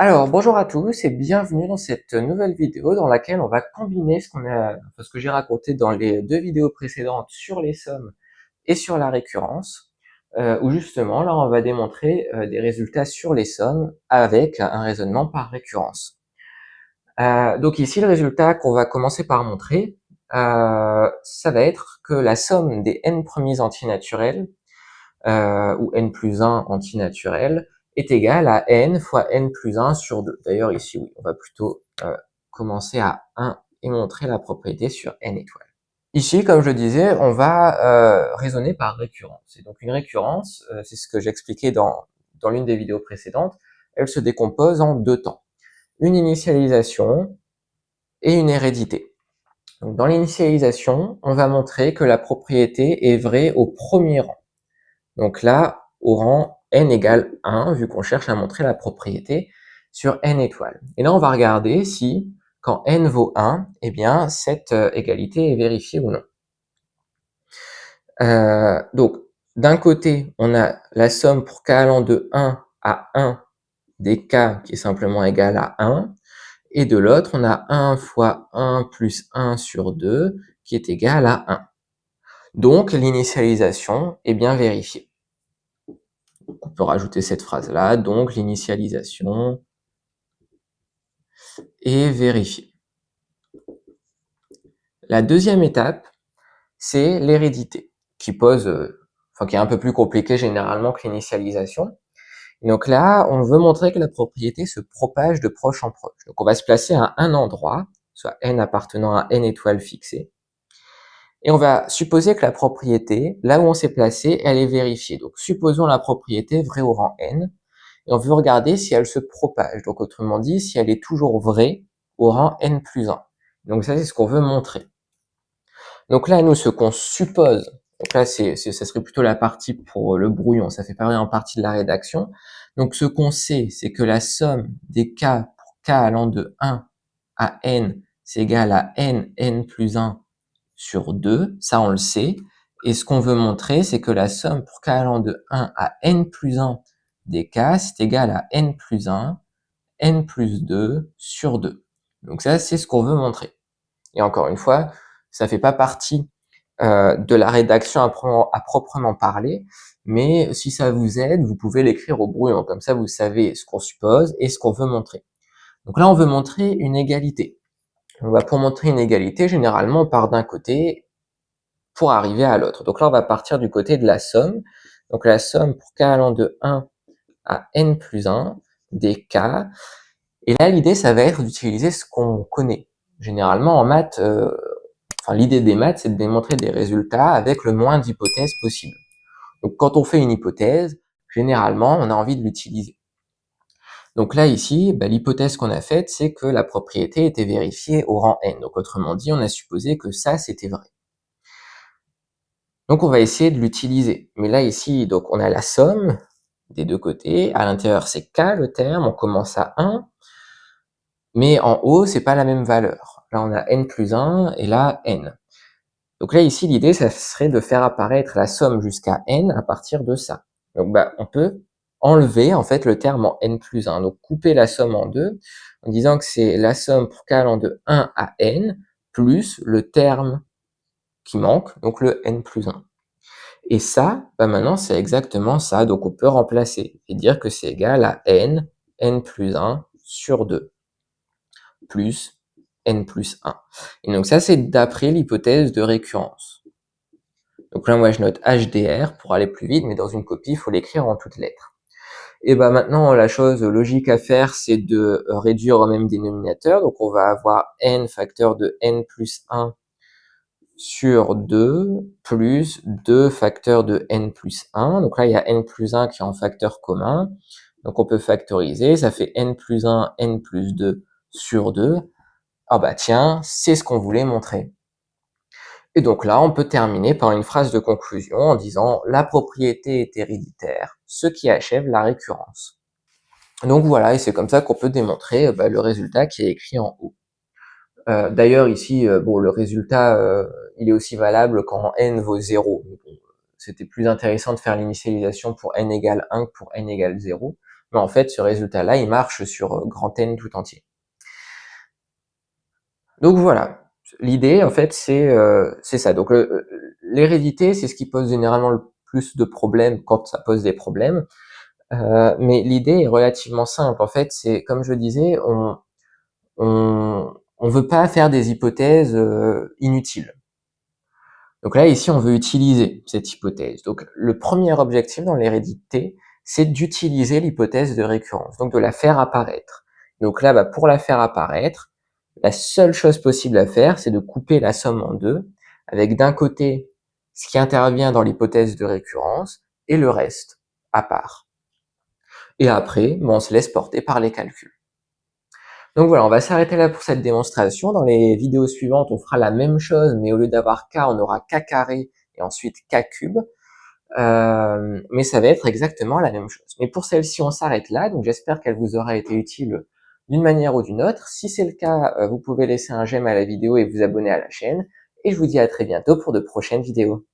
Alors, bonjour à tous et bienvenue dans cette nouvelle vidéo dans laquelle on va combiner ce que j'ai raconté dans les deux vidéos précédentes sur les sommes et sur la récurrence, où justement là on va démontrer des résultats sur les sommes avec un raisonnement par récurrence. Donc ici le résultat qu'on va commencer par montrer, ça va être que la somme des n premiers antinaturels ou n plus 1 antinaturel est égal à n fois n plus 1 sur 2. D'ailleurs ici, oui, on va plutôt commencer à 1 et montrer la propriété sur n étoiles. Ici, comme je disais, on va raisonner par récurrence. Et donc une récurrence, c'est ce que j'expliquais dans l'une des vidéos précédentes, elle se décompose en deux temps. Une initialisation et une hérédité. Donc dans l'initialisation, on va montrer que la propriété est vraie au premier rang. Donc là, au rang n égale 1, vu qu'on cherche à montrer la propriété sur n étoiles. Et là, on va regarder si, quand n vaut 1, eh bien, cette égalité est vérifiée ou non. Donc, d'un côté, on a la somme pour k allant de 1 à 1 des k qui est simplement égal à 1, et de l'autre, on a 1 fois 1 plus 1 sur 2 qui est égal à 1. Donc, l'initialisation est bien vérifiée. On peut rajouter cette phrase-là, donc l'initialisation est vérifiée. La deuxième étape, c'est l'hérédité, qui qui est un peu plus compliquée généralement que l'initialisation. Donc là, on veut montrer que la propriété se propage de proche en proche. Donc on va se placer à un endroit, soit n appartenant à n étoiles fixées, et on va supposer que la propriété, là où on s'est placé, elle est vérifiée. Donc supposons la propriété vraie au rang n, et on veut regarder si elle se propage. Donc autrement dit, si elle est toujours vraie au rang n plus 1. Donc ça, c'est ce qu'on veut montrer. Donc là, nous, ce qu'on suppose, donc là, ça serait plutôt la partie pour le brouillon, ça fait parler en partie de la rédaction. Donc ce qu'on sait, c'est que la somme des k pour k allant de 1 à n, c'est égal à n plus 1 sur 2, ça on le sait. Et ce qu'on veut montrer, c'est que la somme pour k allant de 1 à n plus 1 des k, c'est égal à n plus 1, n plus 2 sur 2. Donc ça, c'est ce qu'on veut montrer. Et encore une fois, ça fait pas partie de la rédaction à proprement parler, mais si ça vous aide, vous pouvez l'écrire au brouillon. Comme ça, vous savez ce qu'on suppose et ce qu'on veut montrer. Donc là, on veut montrer une égalité. Pour montrer une égalité, généralement, on part d'un côté pour arriver à l'autre. Donc là, on va partir du côté de la somme. Donc la somme pour k allant de 1 à n plus 1 des k. Et là, l'idée, ça va être d'utiliser ce qu'on connaît. Généralement, en maths, l'idée des maths, c'est de démontrer des résultats avec le moins d'hypothèses possible. Donc quand on fait une hypothèse, généralement, on a envie de l'utiliser. Donc là, ici, l'hypothèse qu'on a faite, c'est que la propriété était vérifiée au rang n. Donc autrement dit, on a supposé que ça, c'était vrai. Donc on va essayer de l'utiliser. Mais là, ici, donc on a la somme des deux côtés. À l'intérieur, c'est k le terme, on commence à 1. Mais en haut, c'est pas la même valeur. Là, on a n plus 1 et là, n. Donc là, ici, l'idée, ça serait de faire apparaître la somme jusqu'à n à partir de ça. Donc, on peut enlever, en fait, le terme en n plus 1. Donc, couper la somme en deux, en disant que c'est la somme pour k allant de 1 à n, plus le terme qui manque, donc le n plus 1. Et ça, maintenant, c'est exactement ça. Donc, on peut remplacer et dire que c'est égal à n plus 1 sur 2, plus n plus 1. Et donc ça, c'est d'après l'hypothèse de récurrence. Donc là, moi, je note HDR pour aller plus vite, mais dans une copie, il faut l'écrire en toutes lettres. Et maintenant, la chose logique à faire, c'est de réduire au même dénominateur. Donc, on va avoir n facteur de n plus 1 sur 2 plus 2 facteurs de n plus 1. Donc là, il y a n plus 1 qui est en facteur commun. Donc, on peut factoriser. Ça fait n plus 1, n plus 2 sur 2. Ah tiens, c'est ce qu'on voulait montrer. Et donc là, on peut terminer par une phrase de conclusion en disant « La propriété est héréditaire, ce qui achève la récurrence ». Donc voilà, et c'est comme ça qu'on peut démontrer le résultat qui est écrit en haut. D'ailleurs ici, le résultat, il est aussi valable quand n vaut 0. C'était plus intéressant de faire l'initialisation pour n égale 1 que pour n égale 0. mais en fait, ce résultat-là, il marche sur grand N tout entier. Donc voilà, l'idée, en fait, c'est ça. Donc l'hérédité, c'est ce qui pose généralement le plus de problèmes quand ça pose des problèmes. Mais l'idée est relativement simple. En fait, c'est comme je disais, on veut pas faire des hypothèses inutiles. Donc là, ici, on veut utiliser cette hypothèse. Donc le premier objectif dans l'hérédité, c'est d'utiliser l'hypothèse de récurrence, donc de la faire apparaître. Donc là, pour la faire apparaître, la seule chose possible à faire, c'est de couper la somme en deux, avec d'un côté ce qui intervient dans l'hypothèse de récurrence et le reste à part. Et après, on se laisse porter par les calculs. Donc voilà, on va s'arrêter là pour cette démonstration. Dans les vidéos suivantes, on fera la même chose, mais au lieu d'avoir k, on aura k carré et ensuite k cube. Mais ça va être exactement la même chose. Mais pour celle-ci, on s'arrête là. Donc j'espère qu'elle vous aura été utile d'une manière ou d'une autre. Si c'est le cas, vous pouvez laisser un j'aime à la vidéo et vous abonner à la chaîne. Et je vous dis à très bientôt pour de prochaines vidéos.